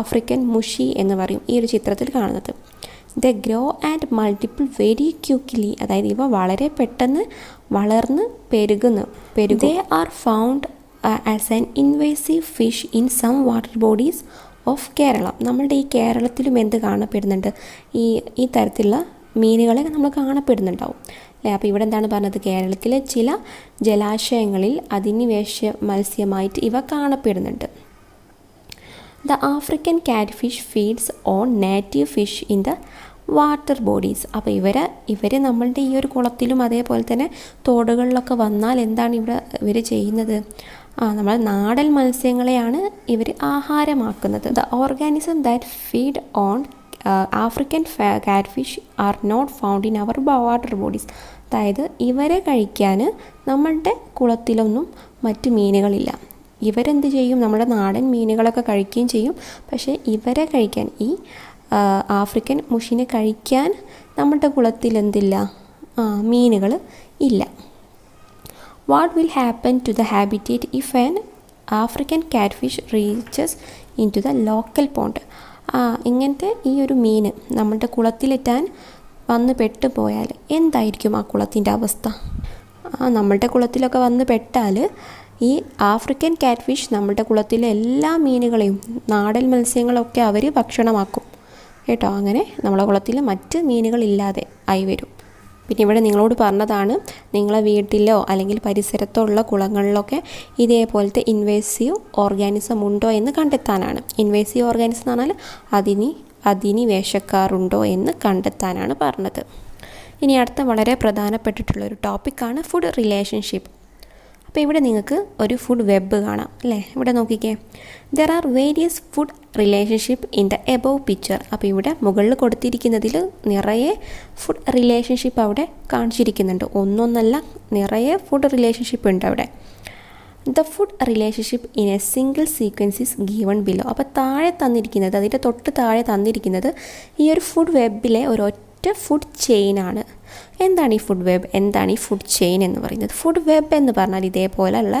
ആഫ്രിക്കൻ മുഷി എന്ന് പറയും ഈ ഒരു ചിത്രത്തിൽ കാണുന്നത്. The grow and multiple very quickly, അതായത് ഇവ വളരെ പെട്ടെന്ന് വളർന്ന് പെരുകും. They are found as an invasive fish in some water bodies of Kerala. നമ്മളുടെ ഈ കേരളത്തിലും എന്ത് കാണപ്പെടുന്നുണ്ട്, ഈ തരത്തിലുള്ള മീനുകളെ നമ്മൾ കാണപ്പെടുന്നുണ്ടാവും അല്ലേ. അപ്പോൾ ഇവിടെ എന്താണ് പറഞ്ഞത്, കേരളത്തിലെ ചില ജലാശയങ്ങളിൽ അധിനിവേശ മത്സ്യമായിട്ട് ഇവ കാണപ്പെടുന്നുണ്ട്. The African catfish feeds on native fish in the water bodies. അപ്പോൾ ഇവർ നമ്മളുടെ ഈ ഒരു കുളത്തിലും അതേപോലെ തന്നെ തോടുകളിലൊക്കെ വന്നാൽ എന്താണ് ഇവർ ചെയ്യുന്നത്, നമ്മൾ നാടൻ മത്സ്യങ്ങളെയാണ് ഇവർ ആഹാരമാക്കുന്നത്. The organism that feed on African catfish are not found in our water bodies. അതായത് ഇവരെ കഴിക്കാൻ നമ്മളുടെ കുളത്തിലൊന്നും മറ്റ് മീനുകളില്ല. ഇവരെന്ത് ചെയ്യും, നമ്മുടെ നാടൻ മീനുകളൊക്കെ കഴിക്കുകയും ചെയ്യും. പക്ഷേ ഇവരെ കഴിക്കാൻ, ഈ ആഫ്രിക്കൻ മുഷിനെ കഴിക്കാൻ നമ്മുടെ കുളത്തിൽ എന്തില്ല, മീനുകൾ ഇല്ല. What will happen to the habitat if an African catfish reaches in to the local pond. ഇങ്ങനത്തെ ഈ ഒരു മീൻ നമ്മുടെ കുളത്തിലെത്താൻ വന്ന് പെട്ടുപോയാൽ എന്തായിരിക്കും ആ കുളത്തിൻ്റെ അവസ്ഥ? നമ്മളുടെ കുളത്തിലൊക്കെ വന്ന് പെട്ടാൽ ഈ ആഫ്രിക്കൻ കാറ്റ്ഫിഷ് നമ്മുടെ കുളത്തിലെ എല്ലാ മീനുകളെയും നാടൻ മത്സ്യങ്ങളൊക്കെ അവർ ഭക്ഷണമാക്കും കേട്ടോ. അങ്ങനെ നമ്മളെ കുളത്തിൽ മറ്റ് മീനുകളില്ലാതെ ആയി വരും. പിന്നെ ഇവിടെ നിങ്ങളോട് പറഞ്ഞതാണ്, നിങ്ങളെ വീട്ടിലോ അല്ലെങ്കിൽ പരിസരത്തോ ഉള്ള കുളങ്ങളിലൊക്കെ ഇതേപോലത്തെ ഇൻവേസീവ് ഓർഗാനിസം ഉണ്ടോ എന്ന് കണ്ടെത്താനാണ്. ഇൻവേസീവ് ഓർഗാനിസം എന്ന് പറഞ്ഞാൽ അധിനിവേശക്കാരുണ്ടോ എന്ന് കണ്ടെത്താനാണ് പറഞ്ഞത്. ഇനി അടുത്ത വളരെ പ്രധാനപ്പെട്ടിട്ടുള്ളൊരു ടോപ്പിക്കാണ് ഫുഡ് റിലേഷൻഷിപ്പ്. അപ്പോൾ ഇവിടെ നിങ്ങൾക്ക് ഒരു ഫുഡ് വെബ് കാണാം അല്ലേ. ഇവിടെ നോക്കിക്കേ, there are various food relationship in the above picture. അപ്പോൾ ഇവിടെ മുകളിൽ കൊടുത്തിരിക്കുന്നതിൽ നിറയെ ഫുഡ് റിലേഷൻഷിപ്പ് അവിടെ കാണിച്ചിരിക്കുന്നുണ്ട്. ഒന്നൊന്നല്ല, നിറയെ ഫുഡ് റിലേഷൻഷിപ്പ് ഉണ്ട് അവിടെ. The food relationship in A single sequence is given below. അപ്പോൾ താഴെ തന്നിരിക്കുന്നത്, അതിൻ്റെ തൊട്ട് താഴെ തന്നിരിക്കുന്നത് ഈ ഒരു ഫുഡ് വെബിലെ ഒരൊറ്റ ഫുഡ് ചെയിനാണ്. എന്താണ് ഈ ഫുഡ് വെബ്, എന്താണ് ഈ ഫുഡ് ചെയിൻ എന്ന് പറയുന്നത്? ഫുഡ് വെബ് എന്ന് പറഞ്ഞാൽ ഇതേപോലെയുള്ള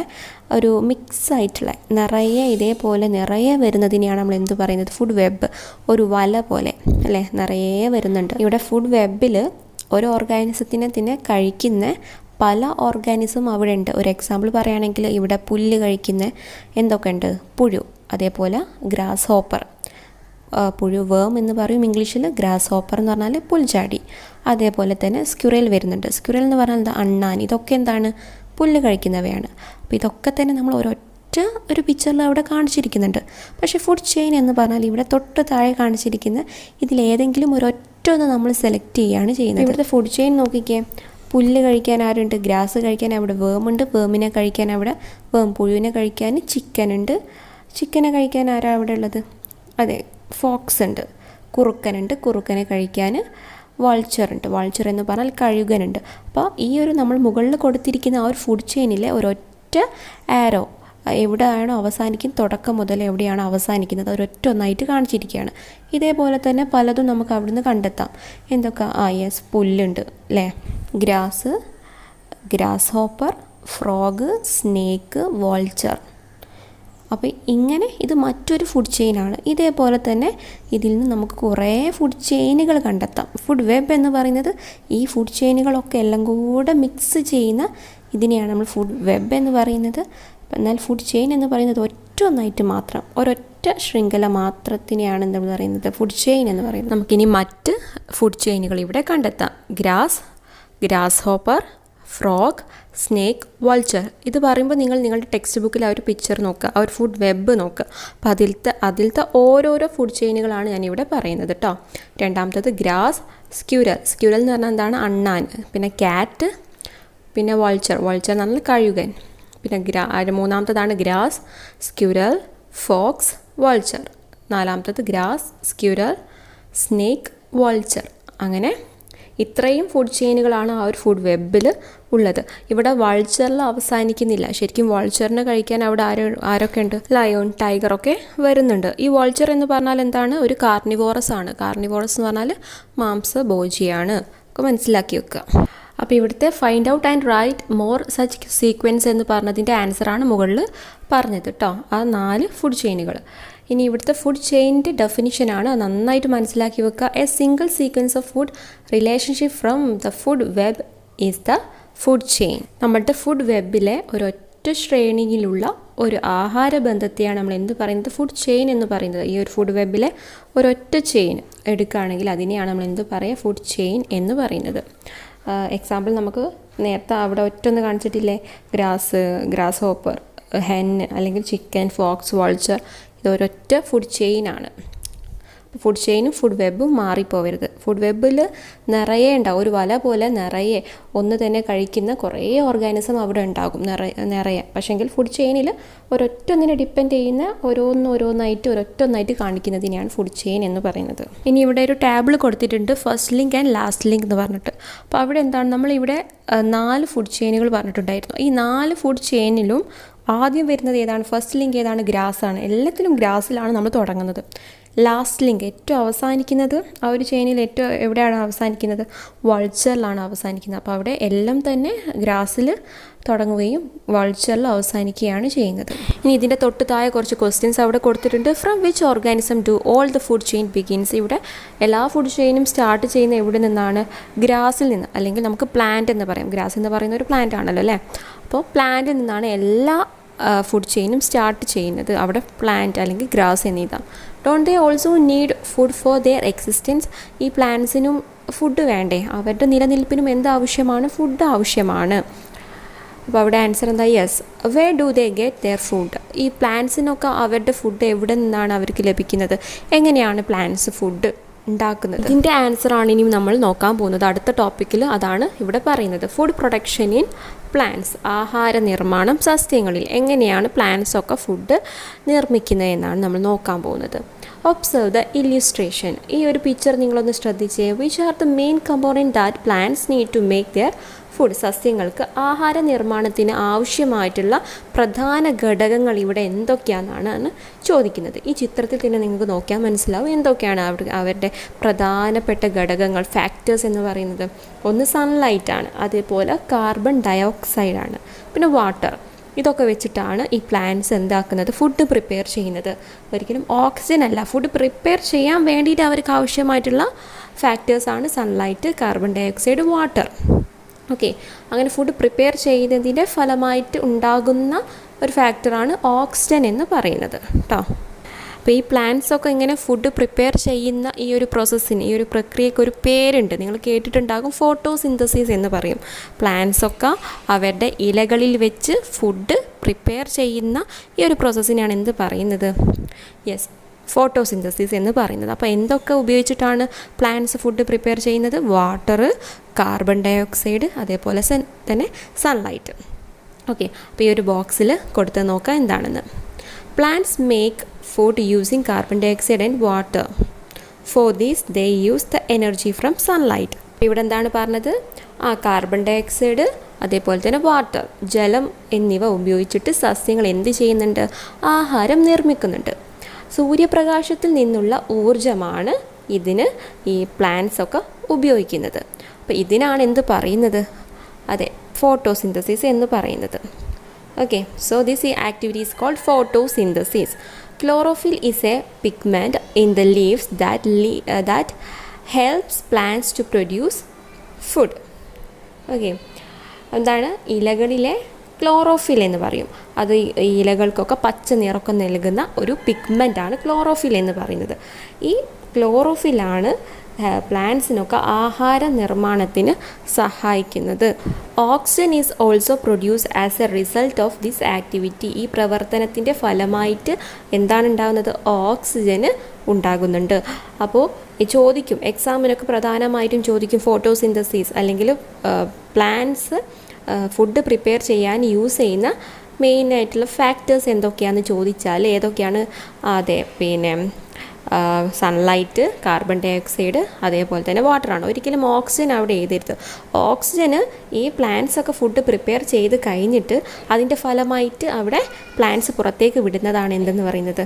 ഒരു മിക്സ് ആയിട്ടുള്ള നിറയെ വരുന്നതിനെയാണ് നമ്മൾ എന്ത് പറയുന്നത്, ഫുഡ് വെബ്. ഒരു വല പോലെ അല്ലേ, നിറയെ വരുന്നുണ്ട്. ഇവിടെ ഫുഡ് വെബിൽ ഒരു ഓർഗാനിസത്തിനെ കഴിക്കുന്ന പല ഓർഗാനിസം അവിടെ ഉണ്ട്. ഒരു എക്സാമ്പിൾ പറയുകയാണെങ്കിൽ ഇവിടെ പുല്ല് കഴിക്കുന്ന എന്തൊക്കെ ഉണ്ട്, പുഴു, അതേപോലെ ഗ്രാസ് ഹോപ്പർ, പുഴു വേം എന്ന് പറയും ഇംഗ്ലീഷിൽ, ഗ്രാസ് ഹോപ്പർ എന്ന് പറഞ്ഞാൽ പുൽച്ചാടി. അതേപോലെ തന്നെ സ്ക്യുറൽ വരുന്നുണ്ട്. സ്ക്യുറൽ എന്ന് പറഞ്ഞാൽ എന്താ, അണ്ണാൻ. ഇതൊക്കെ എന്താണ്, പുല്ല് കഴിക്കുന്നവയാണ്. അപ്പോൾ ഇതൊക്കെ തന്നെ നമ്മൾ ഒരു പിക്ചറിൽ അവിടെ കാണിച്ചിരിക്കുന്നുണ്ട്. പക്ഷേ ഫുഡ് ചെയിൻ എന്ന് പറഞ്ഞാൽ ഇവിടെ തൊട്ട് താഴെ കാണിച്ചിരിക്കുന്ന ഇതിലേതെങ്കിലും ഒന്ന് നമ്മൾ സെലക്ട് ചെയ്യുകയാണ് ചെയ്യുന്നത്. ഇവിടുത്തെ ഫുഡ് ചെയിൻ നോക്കിക്കേ, പുല്ല് കഴിക്കാൻ ആരുണ്ട്, ഗ്രാസ് കഴിക്കാൻ അവിടെ വേമുണ്ട്, വേമിനെ കഴിക്കാൻ അവിടെ വേം, പുഴുവിനെ കഴിക്കാൻ ചിക്കനുണ്ട്, ചിക്കനെ കഴിക്കാൻ ആരാ അവിടെ ഉള്ളത്, അതെ ഫോക്സ് ഉണ്ട്, കുറുക്കനുണ്ട്, കുറുക്കനെ കഴിക്കാൻ വൾച്ചറുണ്ട്, വൾച്ചർ എന്ന് പറഞ്ഞാൽ കഴുകനുണ്ട്. അപ്പോൾ ഈ ഒരു നമ്മൾ മുകളിൽ കൊടുത്തിരിക്കുന്ന ആ ഒരു ഫുഡ് ചെയിനിലെ ഒരൊറ്റ ആരോ എവിടെയാണോ അവസാനിക്കുന്നത്, തുടക്കം മുതൽ എവിടെയാണോ അവസാനിക്കുന്നത് ഒരൊറ്റ ഒന്നായിട്ട് കാണിച്ചിരിക്കുകയാണ്. ഇതേപോലെ തന്നെ പലതും നമുക്ക് അവിടുന്ന് കണ്ടെത്താം. എന്തൊക്കെ, യെസ് പുല്ലുണ്ട് അല്ലേ, grass hopper, frog, snake, vulture. അപ്പോൾ ഇങ്ങനെ ഇത് മറ്റൊരു ഫുഡ് ചെയിനാണ്. ഇതേപോലെ തന്നെ ഇതിൽ നിന്ന് നമുക്ക് കുറേ ഫുഡ് ചെയിനുകൾ കണ്ടെത്താം. ഫുഡ് വെബ് എന്ന് പറയുന്നത് ഈ ഫുഡ് ചെയിനുകളൊക്കെ എല്ലാം കൂടെ മിക്സ് ചെയ്യുന്ന ഇതിനെയാണ് നമ്മൾ ഫുഡ് വെബ് എന്ന് പറയുന്നത്. എന്നാൽ ഫുഡ് ചെയിൻ എന്ന് പറയുന്നത് ഒറ്റ മാത്രം, ഒരൊറ്റ ശൃംഖല മാത്രത്തിനെയാണ് എന്താ പറയുന്നത്, ഫുഡ് ചെയിൻ എന്ന് പറയുന്നത്. നമുക്കിനി മറ്റ് ഫുഡ് ചെയിനുകൾ ഇവിടെ കണ്ടെത്താം. Grass hopper, frog, snake, vulture. ഇത് പറയുമ്പോൾ നിങ്ങളുടെ ടെക്സ്റ്റ് ബുക്കിൽ ആ ഒരു പിക്ചർ നോക്കുക, ആ ഒരു ഫുഡ് വെബ് നോക്കുക. അപ്പോൾ അതിലത്തെ ഓരോരോ ഫുഡ് ചെയിനുകളാണ് ഞാനിവിടെ പറയുന്നത് കേട്ടോ. രണ്ടാമത്തത് ഗ്രാസ്, സ്ക്യുരൽ എന്ന് പറഞ്ഞാൽ എന്താണ്, അണ്ണാൻ. പിന്നെ ക്യാറ്റ്, പിന്നെ വൾച്ചർ എന്ന് പറഞ്ഞാൽ കഴുകൻ. പിന്നെ മൂന്നാമത്തതാണ് ഗ്രാസ്, സ്ക്യുരൽ, ഫോക്സ്, വൾച്ചർ. നാലാമത്തത് ഗ്രാസ്, സ്ക്യുരൽ, സ്നേക്ക്, വൾച്ചർ. അങ്ങനെ ഇത്രയും ഫുഡ് ചെയിനുകളാണ് ആ ഒരു ഫുഡ് വെബിൽ ഉള്ളത്. ഇവിടെ വൾച്ചറിൽ അവസാനിക്കുന്നില്ല. ശരിക്കും വൾച്ചറിനെ കഴിക്കാൻ അവിടെ ആരൊക്കെ ഉണ്ട്, ലയോൺ, ടൈഗറൊക്കെ വരുന്നുണ്ട്. ഈ വൾച്ചർ എന്ന് പറഞ്ഞാൽ എന്താണ്, ഒരു കാർണിവോറസ് ആണ്. കാർണിവോറസ് എന്ന് പറഞ്ഞാൽ മാംസഭോജിയാണ്. ഒക്കെ മനസ്സിലാക്കി വെക്കുക. അപ്പോൾ ഇവിടുത്തെ find out and write more such sequence എന്ന് പറഞ്ഞതിൻ്റെ ആൻസറാണ് മുകളിൽ പറഞ്ഞത് കേട്ടോ, ആ 4 ഫുഡ് ചെയിനുകൾ. ഇനി ഇവിടുത്തെ ഫുഡ് ചെയിനിൻ്റെ ഡെഫിനിഷനാണ്, നന്നായിട്ട് മനസ്സിലാക്കി വെക്കുക. A single sequence of food relationship from the food web is the food chain. നമ്മളുടെ ഫുഡ് വെബിലെ ഒരൊറ്റ ശ്രേണിയിലുള്ള ഒരു ആഹാര ബന്ധത്തെയാണ് നമ്മൾ എന്ത് പറയുന്നത്, ഫുഡ് ചെയിൻ എന്ന് പറയുന്നത്. ഈ ഒരു ഫുഡ് വെബിലെ ഒരൊറ്റ ചെയിൻ എടുക്കുകയാണെങ്കിൽ അതിനെയാണ് നമ്മൾ എന്ത് പറയുക, ഫുഡ് ചെയിൻ എന്ന് പറയുന്നത്. എക്സാമ്പിൾ നമുക്ക് നേരത്തെ അവിടെ ഒറ്റൊന്ന് കാണിച്ചിട്ടില്ലേ, ഗ്രാസ് ഹോപ്പർ, ഹെൻ അല്ലെങ്കിൽ ചിക്കൻ, ഫോക്സ്, വൾച്ചർ, ഇതൊരൊറ്റ ഫുഡ് ചെയിനാണ്. ഫുഡ് ചെയിനും ഫുഡ് വെബും മാറിപ്പോവരുത്. ഫുഡ് വെബിൽ നിറയെ ഉണ്ടാവും, ഒരു വല പോലെ നിറയെ ഒന്ന് തന്നെ കഴിക്കുന്ന കുറേ ഓർഗാനിസം അവിടെ ഉണ്ടാകും നിറയെ. പക്ഷേങ്കിൽ ഫുഡ് ചെയിനിൽ ഒരൊറ്റൊന്നിനെ ഡിപ്പെൻഡ് ചെയ്യുന്ന ഒരൊറ്റൊന്നായിട്ട് കാണിക്കുന്നതിനെയാണ് ഫുഡ് ചെയിൻ എന്ന് പറയുന്നത്. ഇനി ഇവിടെ ഒരു ടേബിൾ കൊടുത്തിട്ടുണ്ട്, first link and last link എന്ന് പറഞ്ഞിട്ട്. അപ്പോൾ അവിടെ എന്താണ്, നമ്മളിവിടെ 4 ഫുഡ് ചെയിനുകൾ പറഞ്ഞിട്ടുണ്ടായിരുന്നു. ഈ 4 ഫുഡ് ചെയിനിലും ആദ്യം വരുന്നത് ഏതാണ്, ഫസ്റ്റ് ലിങ്ക് ഏതാണ്, ഗ്രാസാണ്. എല്ലാത്തിലും ഗ്രാസിലാണ് നമ്മൾ തുടങ്ങുന്നത്. ലാസ്റ്റ് ലിങ്ക് ഏറ്റവും അവസാനിക്കുന്നത് ആ ഒരു ചെയിനിൽ ഏറ്റവും എവിടെയാണ് അവസാനിക്കുന്നത്, വൾച്ചറിലാണ് അവസാനിക്കുന്നത്. അപ്പോൾ അവിടെ എല്ലാം തന്നെ ഗ്രാസിൽ തുടങ്ങുകയും വൾച്ചറിൽ അവസാനിക്കുകയാണ് ചെയ്യുന്നത്. ഇനി ഇതിൻ്റെ തൊട്ട് താഴെ കുറച്ച് ക്വസ്റ്റ്യൻസ് അവിടെ കൊടുത്തിട്ടുണ്ട്. From which organism do all the food chain begins. ഇവിടെ എല്ലാ ഫുഡ് ചെയിനും സ്റ്റാർട്ട് ചെയ്യുന്ന എവിടെ നിന്നാണ്, ഗ്രാസിൽ നിന്ന്, അല്ലെങ്കിൽ നമുക്ക് പ്ലാന്റ് എന്ന് പറയാം. ഗ്രാസ് എന്ന് പറയുന്ന ഒരു പ്ലാന്റ് ആണല്ലോ അല്ലേ. അപ്പോൾ പ്ലാന്റിൽ നിന്നാണ് എല്ലാ ഫുഡ് ചെയിനും സ്റ്റാർട്ട് ചെയ്യുന്നത്. അവിടെ പ്ലാന്റ് അല്ലെങ്കിൽ ഗ്രാസ് എന്നിതാ. Don't they also need food for their existence. ഈ പ്ലാന്റ്സിനും ഫുഡ് വേണ്ടേ, അവരുടെ നിലനിൽപ്പിനും എന്താവശ്യമാണ്, ഫുഡ് ആവശ്യമാണ്. അപ്പോൾ അവിടെ ആൻസർ എന്താ, yes. Where do they get their food. ഈ പ്ലാന്റ്സിനൊക്കെ അവരുടെ ഫുഡ് എവിടെ നിന്നാണ് അവർക്ക് ലഭിക്കുന്നത്, എങ്ങനെയാണ് പ്ലാന്റ്സ് ഫുഡ് ഉണ്ടാക്കുന്നത്. ഇതിൻ്റെ ആൻസറാണ് ഇനി നമ്മൾ നോക്കാൻ പോകുന്നത് അടുത്ത ടോപ്പിക്കിൽ. അതാണ് ഇവിടെ പറയുന്നത്, ഫുഡ് പ്രൊഡക്ഷൻ ഇൻ പ്ലാന്റ്സ്. ആഹാര നിർമ്മാണം സസ്യങ്ങളിൽ, എങ്ങനെയാണ് പ്ലാന്റ്സ് ഒക്കെ ഫുഡ് നിർമ്മിക്കുന്നത് എന്നാണ് നമ്മൾ നോക്കാൻ പോകുന്നത്. Observe the illustration. ഈ ഒരു പിക്ചർ നിങ്ങളൊന്ന് ശ്രദ്ധിച്ചേ. Which are the main component that plants need to make their food. സസ്യങ്ങൾക്ക് ആഹാര നിർമ്മാണത്തിന് ആവശ്യമായിട്ടുള്ള പ്രധാന ഘടകങ്ങൾ ഇവിടെ എന്തൊക്കെയാണെന്നാണ് ചോദിക്കുന്നത്. ഈ ചിത്രത്തിൽ തന്നെ നിങ്ങൾക്ക് നോക്കിയാൽ മനസ്സിലാവും എന്തൊക്കെയാണ് അവരുടെ പ്രധാനപ്പെട്ട ഘടകങ്ങൾ, ഫാക്ടേഴ്സ് എന്ന് പറയുന്നത്. ഒന്ന് സൺലൈറ്റാണ്, അതേപോലെ കാർബൺ ഡയോക്സൈഡാണ്, പിന്നെ വാട്ടർ. ഇതൊക്കെ വെച്ചിട്ടാണ് ഈ പ്ലാന്റ്സ് എന്താക്കുന്നത്, ഫുഡ് പ്രിപ്പയർ ചെയ്യുന്നത്. ഒരിക്കലും ഓക്സിജൻ അല്ല, ഫുഡ് പ്രിപ്പയർ ചെയ്യാൻ വേണ്ടിയിട്ട് അവർക്ക് ആവശ്യമായിട്ടുള്ള ഫാക്ടേഴ്സാണ് sunlight, carbon dioxide, water. Okay, അങ്ങനെ ഫുഡ് പ്രിപ്പയർ ചെയ്യുന്നതിൻ്റെ ഫലമായിട്ട് ഉണ്ടാകുന്ന ഒരു ഫാക്ടറാണ് ഓക്സിജൻ എന്ന് പറയുന്നത് കേട്ടോ. അപ്പോൾ ഈ പ്ലാന്റ്സൊക്കെ ഇങ്ങനെ ഫുഡ് പ്രിപ്പയർ ചെയ്യുന്ന ഈ ഒരു പ്രോസസ്സിന്, ഈ ഒരു പ്രക്രിയയ്ക്ക് ഒരു പേരുണ്ട്, നിങ്ങൾ കേട്ടിട്ടുണ്ടാകും, ഫോട്ടോസിന്തസിസ് എന്ന് പറയും. പ്ലാന്റ്സൊക്കെ അവരുടെ ഇലകളിൽ വെച്ച് ഫുഡ് പ്രിപ്പയർ ചെയ്യുന്ന ഈ ഒരു പ്രോസസ്സിനാണ് എന്ത് പറയുന്നത്, യെസ്, ഫോട്ടോസിന്തസിസ് എന്ന് പറയുന്നത്. അപ്പോൾ എന്തൊക്കെ ഉപയോഗിച്ചിട്ടാണ് പ്ലാന്റ്സ് ഫുഡ് പ്രിപ്പയർ ചെയ്യുന്നത്, വാട്ടർ, കാർബൺ ഡയോക്സൈഡ്, അതേപോലെ തന്നെ സൺലൈറ്റ്. ഓക്കെ, അപ്പോൾ ഈ ഒരു ബോക്സിൽ കൊടുത്ത് നോക്കാം എന്താണെന്ന്. Plants make food using carbon dioxide and water. For these they use the energy from sunlight. ഇവിടെ എന്താണ് പറഞ്ഞത്, കാർബൺ ഡയോക്സൈഡ്, അതേപോലെ തന്നെ വാട്ടർ, ജലം എന്നിവ ഉപയോഗിച്ചിട്ട് സസ്യങ്ങൾ എന്ത് ചെയ്യുന്നുണ്ട്, ആഹാരം നിർമ്മിക്കുന്നുണ്ട്. സൂര്യപ്രകാശത്തിൽ നിന്നുള്ള ഊർജമാണ് ഇതിന് ഈ പ്ലാന്റ്സ് ഒക്കെ ഉപയോഗിക്കുന്നത്. അപ്പോൾ ഇതിനാണ് എന്ത് പറയുന്നത്, അതെ, ഫോട്ടോസിന്തസിസ് എന്ന് പറയുന്നത്. Okay, so this activity is called photosynthesis. Chlorophyll is a pigment in the leaves that helps plants to produce food. Okay, എന്താണ്, ഇലകളിലെ ക്ലോറോഫിൽ എന്ന് പറയും. അത് ഈ ഇലകൾക്കൊക്കെ പച്ച നിറമൊക്കെ നൽകുന്ന ഒരു പിഗ്മെൻ്റാണ് ക്ലോറോഫിൽ എന്ന് പറയുന്നത്. ഈ ക്ലോറോഫിലാണ് പ്ലാന്റ്സിനൊക്കെ ആഹാര നിർമ്മാണത്തിന് സഹായിക്കുന്നത്. Oxygen is also produce as A result of this activity. ഈ പ്രവർത്തനത്തിൻ്റെ ഫലമായിട്ട് എന്താണ് ഉണ്ടാകുന്നത്, ഓക്സിജന് ഉണ്ടാകുന്നുണ്ട്. അപ്പോൾ ചോദിക്കും, എക്സാമിനൊക്കെ പ്രധാനമായിട്ടും ചോദിക്കും, ഫോട്ടോസിന്തസിസ് അല്ലെങ്കിൽ പ്ലാന്റ്സ് ഫുഡ് പ്രിപ്പയർ ചെയ്യാൻ യൂസ് ചെയ്യുന്ന മെയിനായിട്ടുള്ള ഫാക്ടേഴ്സ് എന്തൊക്കെയാണെന്ന് ചോദിച്ചാൽ ഏതൊക്കെയാണ്, അതെ, പിന്നെ സൺലൈറ്റ്, കാർബൺ ഡയോക്സൈഡ്, അതേപോലെ തന്നെ വാട്ടറാണ്. ഒരിക്കലും ഓക്സിജൻ അവിടെ എഴുതരുത്. ഓക്സിജന് ഈ പ്ലാന്റ്സ് ഒക്കെ ഫുഡ് പ്രിപ്പയർ ചെയ്ത് കഴിഞ്ഞിട്ട് അതിൻ്റെ ഫലമായിട്ട് അവിടെ പ്ലാന്റ്സ് പുറത്തേക്ക് വിടുന്നതാണ് എന്തെന്ന് പറയുന്നത്,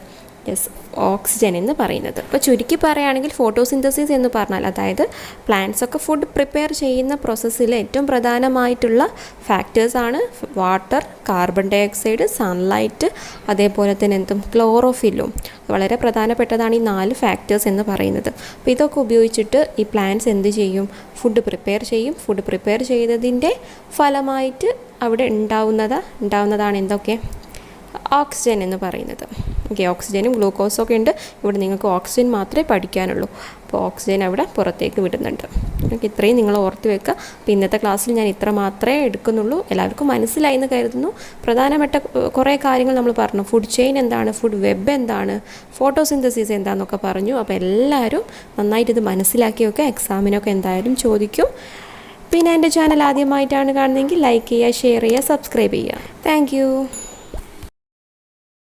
യെസ്, ഓക്സിജൻ എന്ന് പറയുന്നത്. അപ്പോൾ ചുരുക്കി പറയുകയാണെങ്കിൽ ഫോട്ടോസിന്തസിസ് എന്ന് പറഞ്ഞാൽ അതായത് പ്ലാന്റ്സ് ഒക്കെ ഫുഡ് പ്രിപ്പയർ ചെയ്യുന്ന പ്രോസസ്സിൽ ഏറ്റവും പ്രധാനമായിട്ടുള്ള ഫാക്ടേഴ്സാണ് water, carbon dioxide, sunlight, അതേപോലെ തന്നെ ക്ലോറോഫില്ലും. വളരെ പ്രധാനപ്പെട്ടതാണ് ഈ 4 ഫാക്ടേഴ്സ് എന്ന് പറയുന്നത്. അപ്പോൾ ഇതൊക്കെ ഉപയോഗിച്ചിട്ട് ഈ പ്ലാന്റ്സ് എന്ത് ചെയ്യും? ഫുഡ് പ്രിപ്പയർ ചെയ്യും. ഫുഡ് പ്രിപ്പയർ ചെയ്തതിൻ്റെ ഫലമായിട്ട് അവിടെ ഉണ്ടാവുന്നതാണ് എന്തൊക്കെ? ഓക്സിജൻ എന്ന് പറയുന്നത്. ഓക്കെ, ഓക്സിജനും ഗ്ലൂക്കോസും ഒക്കെ ഉണ്ട്. ഇവിടെ നിങ്ങൾക്ക് ഓക്സിജൻ മാത്രമേ പഠിക്കാനുള്ളൂ. അപ്പോൾ ഓക്സിജൻ അവിടെ പുറത്തേക്ക് വിടുന്നുണ്ട്. ഓക്കെ, ഇത്രയും നിങ്ങൾ ഓർത്ത് വെക്കുക. അപ്പോൾ ഇന്നത്തെ ക്ലാസ്സിൽ ഞാൻ ഇത്ര മാത്രമേ എടുക്കുന്നുള്ളൂ. എല്ലാവർക്കും മനസ്സിലായി എന്ന് കരുതുന്നു. പ്രധാനപ്പെട്ട കുറേ കാര്യങ്ങൾ നമ്മൾ പറഞ്ഞു. ഫുഡ് ചെയിൻ എന്താണ്, ഫുഡ് വെബ് എന്താണ്, ഫോട്ടോസിന്തസിസ് എന്താണെന്നൊക്കെ പറഞ്ഞു. അപ്പോൾ എല്ലാവരും നന്നായിട്ട് ഇത് മനസ്സിലാക്കി വെക്കുക. എക്സാമിനൊക്കെ എന്തായാലും ചോദിക്കും. പിന്നെ എൻ്റെ ചാനൽ ആദ്യമായിട്ടാണ് കാണുന്നതെങ്കിൽ ലൈക്ക് ചെയ്യുക, ഷെയർ ചെയ്യുക, സബ്സ്ക്രൈബ് ചെയ്യുക. താങ്ക്